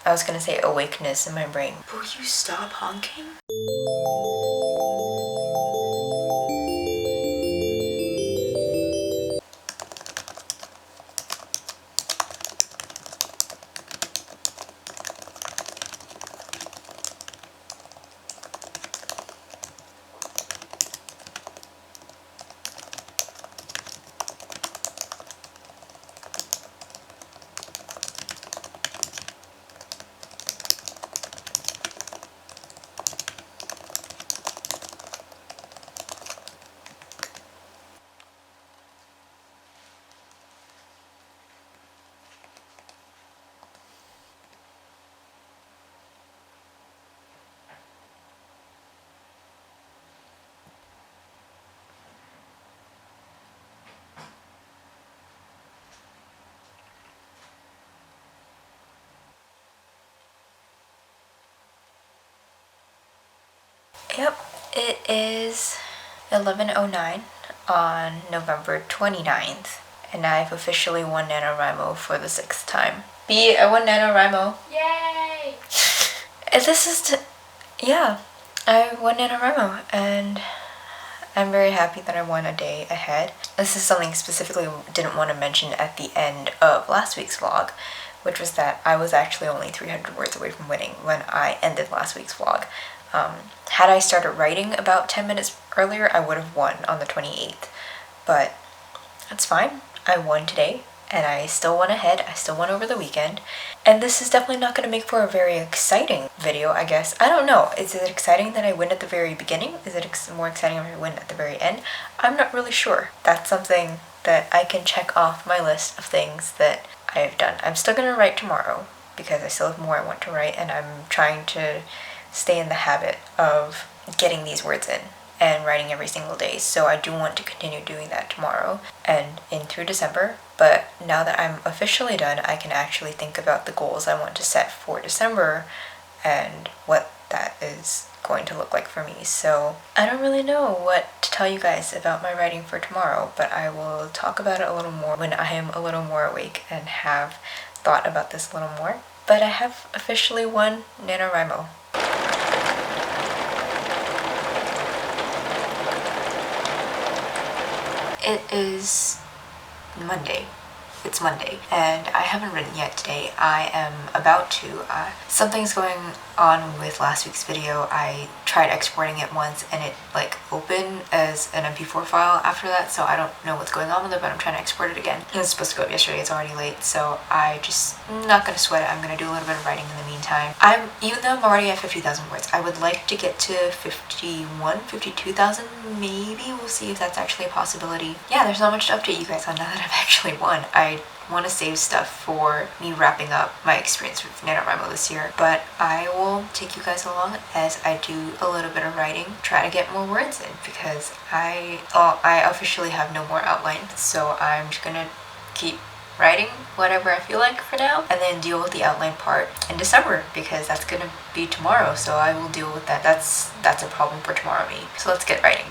I was gonna say awakeness in my brain. Will you stop honking? Yep, it is 11:09 on November 29th, and I've officially won NaNoWriMo for the 6th time. B, I won NaNoWriMo. Yay! And this is yeah, I won NaNoWriMo, and I'm very happy that I won a day ahead. This is something specifically didn't want to mention at the end of last week's vlog, which was that I was actually only 300 words away from winning when I ended last week's vlog. Had I started writing about 10 minutes earlier, I would have won on the 28th, but that's fine. I won today, and I still won ahead. I still won over the weekend, and this is definitely not going to make for a very exciting video, I guess. I don't know. Is it exciting that I win at the very beginning? Is it more exciting if I win at the very end? I'm not really sure. That's something that I can check off my list of things that I have done. I'm still going to write tomorrow because I still have more I want to write, and I'm trying to stay in the habit of getting these words in and writing every single day. So I do want to continue doing that tomorrow and in through December. But now that I'm officially done, I can actually think about the goals I want to set for December and what that is going to look like for me. So I don't really know what to tell you guys about my writing for tomorrow, but I will talk about it a little more when I am a little more awake and have thought about this a little more. But I have officially won NaNoWriMo. It is Monday. It's Monday, and I haven't written yet today. I am about to. Something's going on with last week's video. I tried exporting it once, and it opened as an MP4 file after that, so I don't know what's going on with it, but I'm trying to export it again. It was supposed to go up yesterday. It's already late, so I'm not going to sweat it. I'm going to do a little bit of writing in the meantime. Even though I'm already at 50,000 words, I would like to get to 52,000 maybe. We'll see if that's actually a possibility. Yeah, there's not much to update you guys on now that I've actually won. I want to save stuff for me wrapping up my experience with NaNoWriMo this year, but I will take you guys along as I do a little bit of writing, try to get more words in, because I officially have no more outline, so I'm just gonna keep writing whatever I feel like for now, and then deal with the outline part in December, because that's gonna be tomorrow, so I will deal with that. That's a problem for tomorrow me. So let's get writing.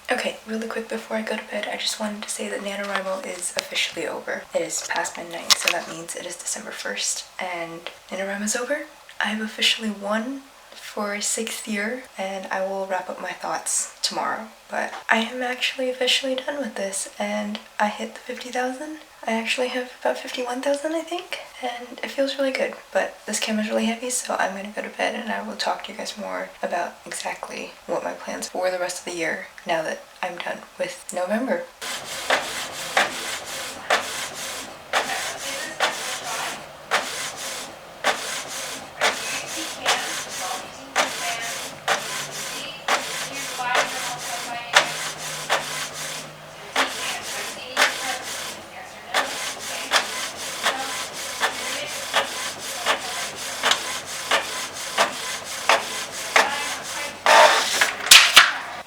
Okay, really quick before I go to bed, I just wanted to say that NaNoWriMo is officially over. It is past midnight, so that means it is December 1st, and NaNoWriMo's over. I have officially won for a 6th year, and I will wrap up my thoughts tomorrow. But I am actually officially done with this, and I hit the 50,000. I actually have about 51,000, I think. and it feels really good. But this camera's really heavy, so I'm gonna go to bed and I will talk to you guys more about exactly what my plans for the rest of the year now that I'm done with November.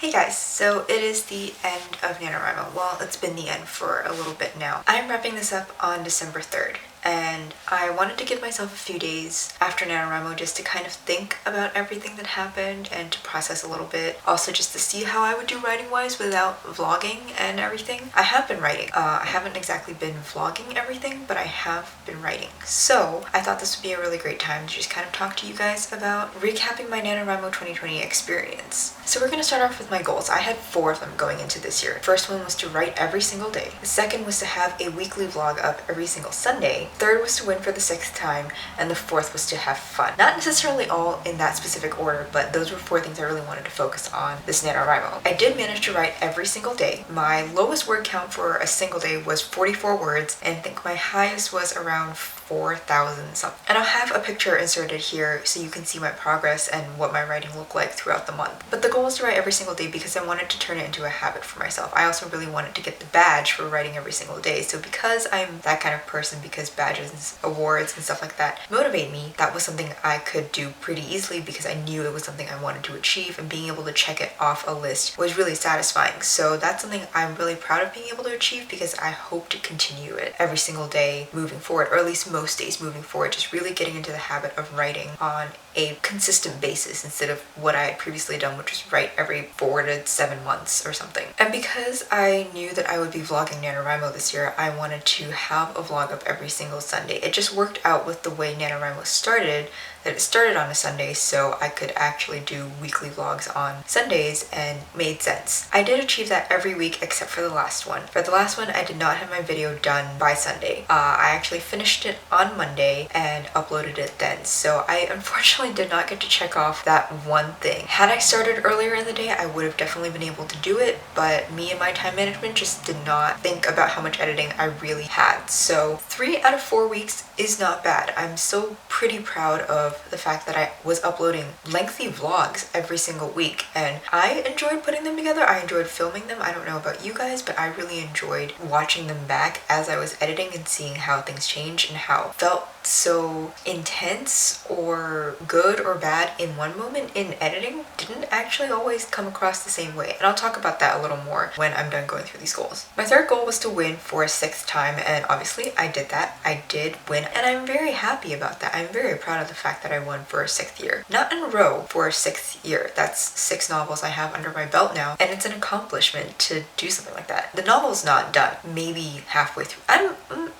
Hey guys, so it is the end of NaNoWriMo. Well, it's been the end for a little bit now. I'm wrapping this up on December 3rd. And I wanted to give myself a few days after NaNoWriMo just to kind of think about everything that happened and to process a little bit. Also just to see how I would do writing-wise without vlogging and everything. I have been writing. I haven't exactly been vlogging everything, but I have been writing. So I thought this would be a really great time to just kind of talk to you guys about recapping my NaNoWriMo 2020 experience. So we're going to start off with my goals. I had 4 of them going into this year. The first one was to write every single day. The second was to have a weekly vlog up every single Sunday. Third was to win for the 6th time, and the 4th was to have fun. Not necessarily all in that specific order, but those were 4 things I really wanted to focus on this NaNoWriMo. I did manage to write every single day. My lowest word count for a single day was 44 words, and I think my highest was around 4,000 something. And I'll have a picture inserted here so you can see my progress and what my writing looked like throughout the month. But the goal was to write every single day because I wanted to turn it into a habit for myself. I also really wanted to get the badge for writing every single day. So because I'm that kind of person, because badges, awards, and stuff like that motivate me, that was something I could do pretty easily because I knew it was something I wanted to achieve, and being able to check it off a list was really satisfying. So that's something I'm really proud of being able to achieve because I hope to continue it every single day moving forward, or at least most days moving forward, just really getting into the habit of writing on a consistent basis instead of what I had previously done, which was write every 4 to 7 months or something. And because I knew that I would be vlogging NaNoWriMo this year, I wanted to have a vlog up every single Sunday. It just worked out with the way NaNoWriMo started, that it started on a Sunday, so I could actually do weekly vlogs on Sundays, and made sense. I did achieve that every week except for the last one. For the last one, I did not have my video done by Sunday. I actually finished it on Monday and uploaded it then, so I unfortunately did not get to check off that one thing. Had I started earlier in the day, I would have definitely been able to do it, but me and my time management just did not think about how much editing I really had. So 3 out of 4 weeks is not bad. I'm still pretty proud of the fact that I was uploading lengthy vlogs every single week, and I enjoyed putting them together. I enjoyed filming them. I don't know about you guys, but I really enjoyed watching them back as I was editing and seeing how things changed and how it felt so intense or good or bad in one moment in editing didn't actually always come across the same way. And I'll talk about that a little more when I'm done going through these goals. My third goal was to win for a 6th time, and obviously I did that. I did win, and I'm very happy about that. I'm very proud of the fact that I won for a 6th year. Not in a row, for a 6th year. That's 6 novels I have under my belt now, and it's an accomplishment to do something like that. The novel's not done. Maybe halfway through.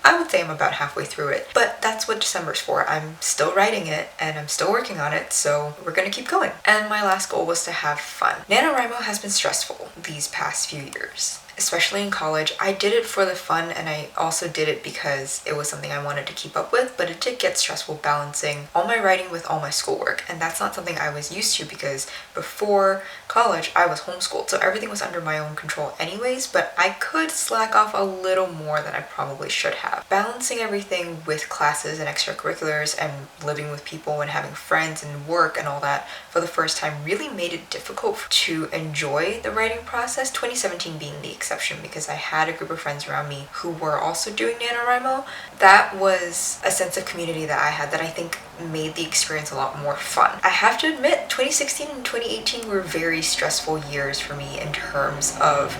I would say I'm about halfway through it, but that's what December's for. I'm still writing it and I'm still working on it, so we're gonna keep going. And my last goal was to have fun. NaNoWriMo has been stressful these past few years, especially in college. I did it for the fun, and I also did it because it was something I wanted to keep up with, but it did get stressful balancing all my writing with all my schoolwork, and that's not something I was used to because before college I was homeschooled, so everything was under my own control anyways, but I could slack off a little more than I probably should have. Balancing everything with classes and extracurriculars and living with people and having friends and work and all that for the first time really made it difficult to enjoy the writing process, 2017 being the exception because I had a group of friends around me who were also doing NaNoWriMo. That was a sense of community that I had that I think made the experience a lot more fun. I have to admit, 2016 and 2018 were very stressful years for me in terms of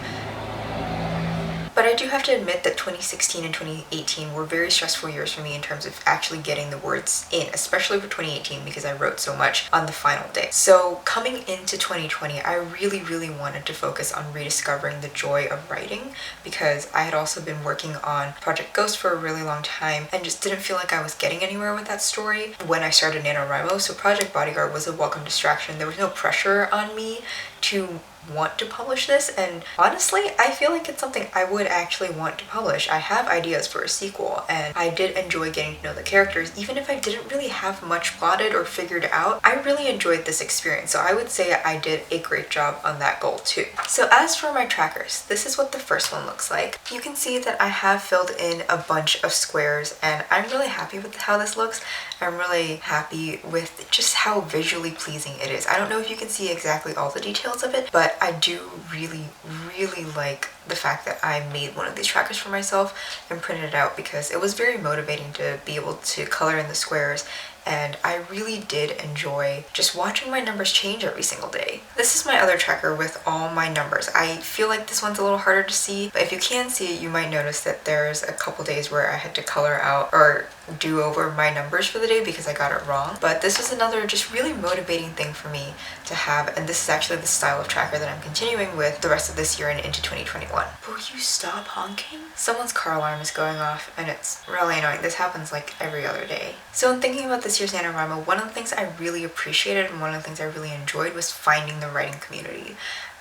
But I do have to admit that 2016 and 2018 were very stressful years for me in terms of actually getting the words in, especially for 2018 because I wrote so much on the final day. So coming into 2020, I really wanted to focus on rediscovering the joy of writing because I had also been working on Project Ghost for a really long time and just didn't feel like I was getting anywhere with that story when I started NaNoWriMo. So Project Bodyguard was a welcome distraction. There was no pressure on me to want to publish this, and honestly, I feel like it's something I would actually want to publish. I have ideas for a sequel, and I did enjoy getting to know the characters, even if I didn't really have much plotted or figured out. I really enjoyed this experience, so I would say I did a great job on that goal too. So as for my trackers, this is what the first one looks like. You can see that I have filled in a bunch of squares, and I'm really happy with how this looks. I'm really happy with just how visually pleasing it is. I don't know if you can see exactly all the details of it, but I do really like the fact that I made one of these trackers for myself and printed it out, because it was very motivating to be able to color in the squares, and I really did enjoy just watching my numbers change every single day. This is my other tracker with all my numbers. I feel like this one's a little harder to see, but if you can see it, you might notice that there's a couple days where I had to color out or do over my numbers for the day because I got it wrong. But this was another just really motivating thing for me to have, and this is actually the style of tracker that I'm continuing with the rest of this year and into 2021. Will you stop honking? Someone's car alarm is going off, and it's really annoying. This happens like every other day. So in thinking about this year's NaNoWriMo, one of the things I really appreciated and one of the things I really enjoyed was finding the writing community.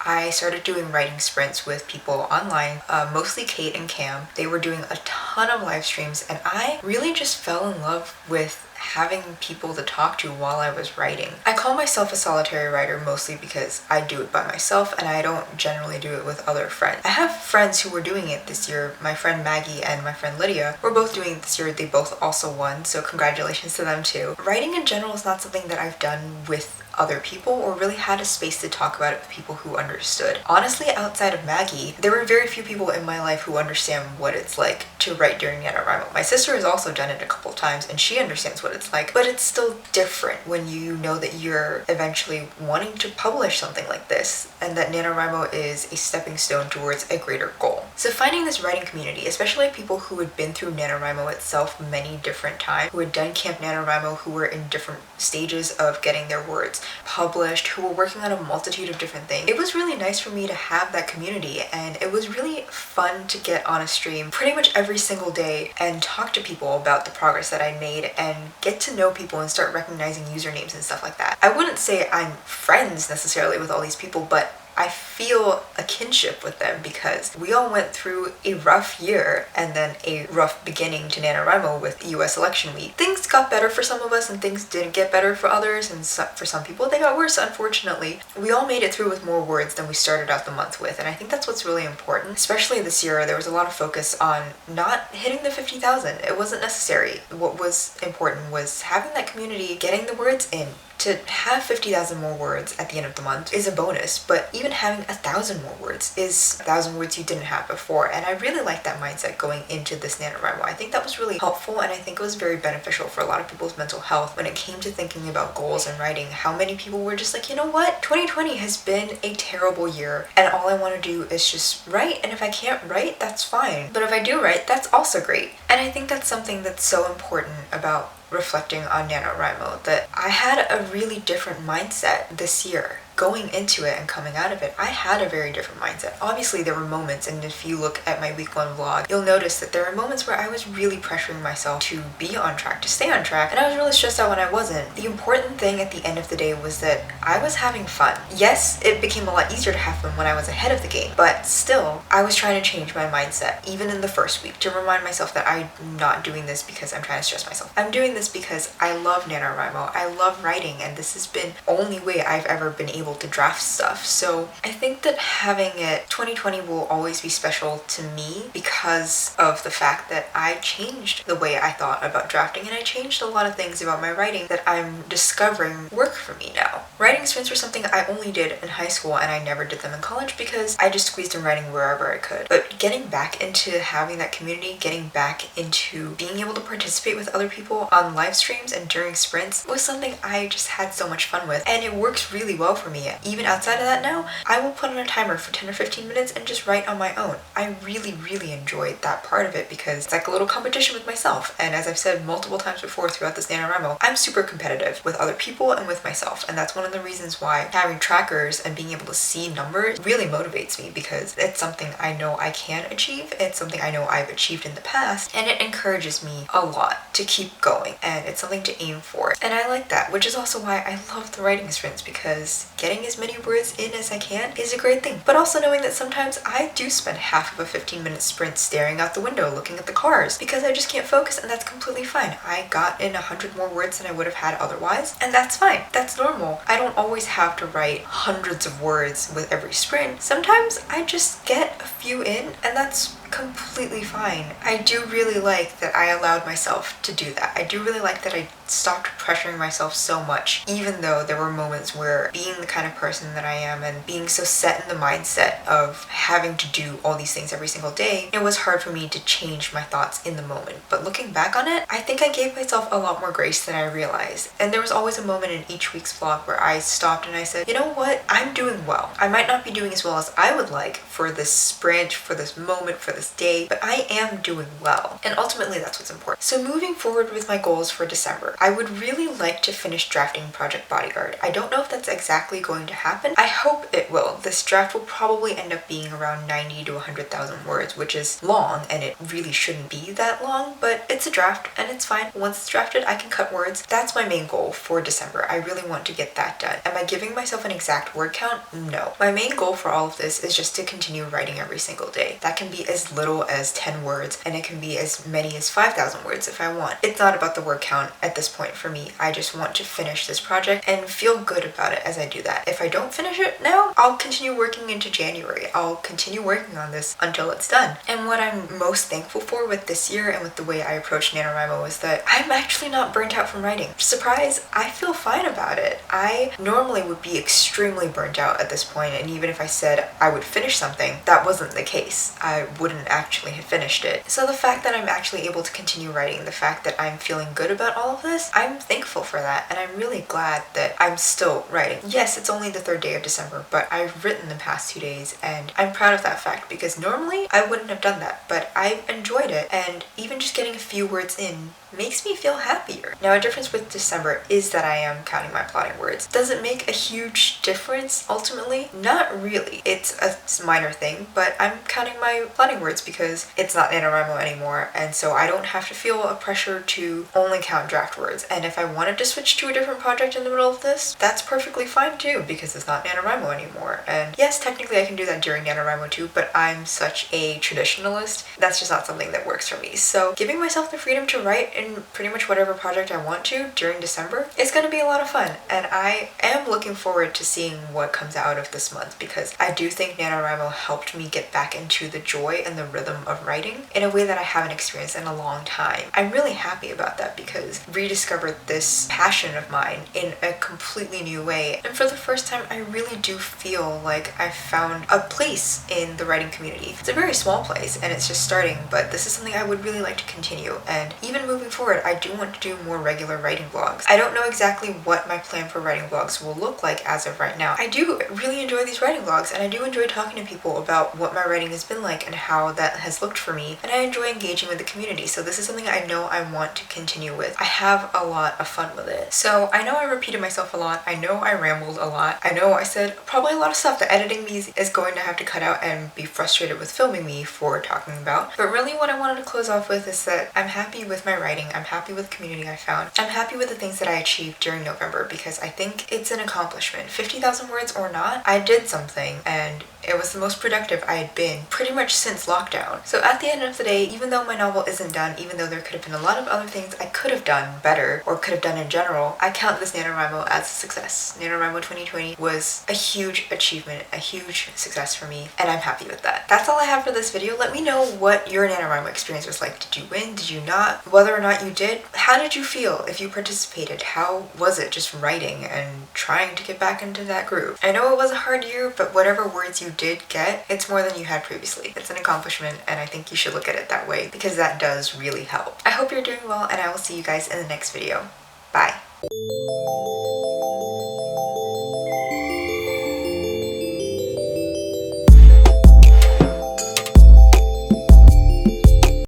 I started doing writing sprints with people online, mostly Kate and Cam. They were doing a ton of live streams, and I really just fell in love with having people to talk to while I was writing. I call myself a solitary writer mostly because I do it by myself and I don't generally do it with other friends. I have friends who were doing it this year. My friend Maggie and my friend Lydia were both doing it this year. They both also won, so congratulations to them too. Writing in general is not something that I've done with other people or really had a space to talk about it with people who understood. Honestly, outside of Maggie, there were very few people in my life who understand what it's like to write during NaNoWriMo. My sister has also done it a couple times and she understands what it's like, but it's still different when you know that you're eventually wanting to publish something like this and that NaNoWriMo is a stepping stone towards a greater goal. So finding this writing community, especially people who had been through NaNoWriMo itself many different times, who had done Camp NaNoWriMo, who were in different stages of getting their words published, who were working on a multitude of different things. It was really nice for me to have that community, and it was really fun to get on a stream pretty much every single day and talk to people about the progress that I made and get to know people and start recognizing usernames and stuff like that. I wouldn't say I'm friends necessarily with all these people, but I feel a kinship with them because we all went through a rough year and then a rough beginning to NaNoWriMo with US election week. Things got better for some of us and things didn't get better for others, and for some people they got worse, unfortunately. We all made it through with more words than we started out the month with, and I think that's what's really important. Especially this year, there was a lot of focus on not hitting the 50,000. It wasn't necessary. What was important was having that community, getting the words in. To have 50,000 more words at the end of the month is a bonus, but even having 1,000 more words is 1,000 words you didn't have before, and I really like that mindset going into this NaNoWriMo. I think that was really helpful, and I think it was very beneficial for a lot of people's mental health when it came to thinking about goals and writing. How many people were just like, you know what, 2020 has been a terrible year, and all I want to do is just write, and if I can't write, that's fine, but if I do write, that's also great. And I think that's something that's so important about reflecting on NaNoWriMo, that I had a really different mindset this year. Going into it and coming out of it, I had a very different mindset. Obviously, there were moments, and if you look at my week 1 vlog, you'll notice that there are moments where I was really pressuring myself to be on track, to stay on track, and I was really stressed out when I wasn't. The important thing at the end of the day was that I was having fun. Yes, it became a lot easier to have fun when I was ahead of the game, but still, I was trying to change my mindset, even in the first week, to remind myself that I'm not doing this because I'm trying to stress myself. I'm doing this because I love NaNoWriMo, I love writing, and this has been the only way I've ever been able to draft stuff. So I think that having it, 2020 will always be special to me because of the fact that I changed the way I thought about drafting, and I changed a lot of things about my writing that I'm discovering work for me now. Writing sprints were something I only did in high school, and I never did them in college because I just squeezed in writing wherever I could. But getting back into having that community, getting back into being able to participate with other people on live streams and during sprints was something I just had so much fun with, and it works really well for me. Even outside of that now, I will put on a timer for 10 or 15 minutes and just write on my own. I really enjoyed that part of it because it's like a little competition with myself, and as I've said multiple times before throughout this NaNoWriMo, I'm super competitive with other people and with myself, and that's one of the reasons why having trackers and being able to see numbers really motivates me, because it's something I know I can achieve, it's something I know I've achieved in the past, and it encourages me a lot to keep going. and it's something to aim for. And I like that, which is also why I love the writing sprints, because getting as many words in as I can is a great thing. But also knowing that sometimes I do spend half of a 15-minute sprint staring out the window looking at the cars because I just can't focus, and that's completely fine. I got in 100 more words than I would have had otherwise, and that's fine. That's normal. I don't always have to write hundreds of words with every sprint. Sometimes I just get a few in, and that's completely fine. I do really like that I allowed myself to do that. I do really like that I stopped pressuring myself so much, even though there were moments where being the kind of person that I am and being so set in the mindset of having to do all these things every single day, it was hard for me to change my thoughts in the moment. But looking back on it, I think I gave myself a lot more grace than I realized. And there was always a moment in each week's vlog where I stopped and I said, you know what? I'm doing well. I might not be doing as well as I would like for this sprint, for this moment, for this day, but I am doing well. And ultimately that's what's important. So moving forward with my goals for December, I would really like to finish drafting Project Bodyguard. I don't know if that's exactly going to happen. I hope it will. This draft will probably end up being around 90 to 100,000 words, which is long, and it really shouldn't be that long, but it's a draft and it's fine. Once it's drafted, I can cut words. That's my main goal for December. I really want to get that done. Am I giving myself an exact word count? No. My main goal for all of this is just to continue writing every single day. That can be as little as 10 words, and it can be as many as 5,000 words if I want. It's not about the word count at this point for me. I just want to finish this project and feel good about it as I do that. If I don't finish it now, I'll continue working into January. I'll continue working on this until it's done. And what I'm most thankful for with this year and with the way I approach NaNoWriMo is that I'm actually not burnt out from writing. Surprise, I feel fine about it. I normally would be extremely burnt out at this point, and even if I said I would finish something, that wasn't the case. I wouldn't actually have finished it. So the fact that I'm actually able to continue writing, the fact that I'm feeling good about all of this, I'm thankful for that, and I'm really glad that I'm still writing. Yes, it's only the 3rd day of December, but I've written the past 2 days, and I'm proud of that fact because normally I wouldn't have done that, but I enjoyed it, and even just getting a few words in makes me feel happier. Now, a difference with December is that I am counting my plotting words. Does it make a huge difference ultimately? Not really. It's a minor thing, but I'm counting my plotting words because it's not NaNoWriMo anymore, and so I don't have to feel a pressure to only count draft words. And if I wanted to switch to a different project in the middle of this, that's perfectly fine too, because it's not NaNoWriMo anymore. And yes, technically I can do that during NaNoWriMo too, but I'm such a traditionalist. That's just not something that works for me. So giving myself the freedom to write in pretty much whatever project I want to during December is going to be a lot of fun, and I am looking forward to seeing what comes out of this month because I do think NaNoWriMo helped me get back into the joy and the rhythm of writing in a way that I haven't experienced in a long time. I'm really happy about that because I rediscovered this passion of mine in a completely new way, and for the first time I really do feel like I've found a place in the writing community. It's a very small place and it's just starting, but this is something I would really like to continue, and even moving forward I do want to do more regular writing vlogs. I don't know exactly what my plan for writing vlogs will look like as of right now. I do really enjoy these writing vlogs, and I do enjoy talking to people about what my writing has been like and how that has looked for me, and I enjoy engaging with the community, so this is something I know I want to continue with. I have a lot of fun with it. So I know I repeated myself a lot, I know I rambled a lot, I know I said probably a lot of stuff that editing these is going to have to cut out and be frustrated with filming me for talking about, but really what I wanted to close off with is that I'm happy with my writing, I'm happy with the community I found, I'm happy with the things that I achieved during November because I think it's an accomplishment. 50,000 words or not, I did something, and it was the most productive I had been pretty much since lockdown. So at the end of the day, even though my novel isn't done, even though there could have been a lot of other things I could have done better or could have done in general, I count this NaNoWriMo as a success. NaNoWriMo 2020 was a huge achievement, a huge success for me, and I'm happy with that. That's all I have for this video. Let me know what your NaNoWriMo experience was like. Did you win? Did you not? Whether or not you did, how did you feel if you participated? How was it just writing and trying to get back into that group? I know it was a hard year, but whatever words you did get, it's more than you had previously. It's an accomplishment, and I think you should look at it that way because that does really help. I hope you're doing well, and I will see you guys in the next video. Bye.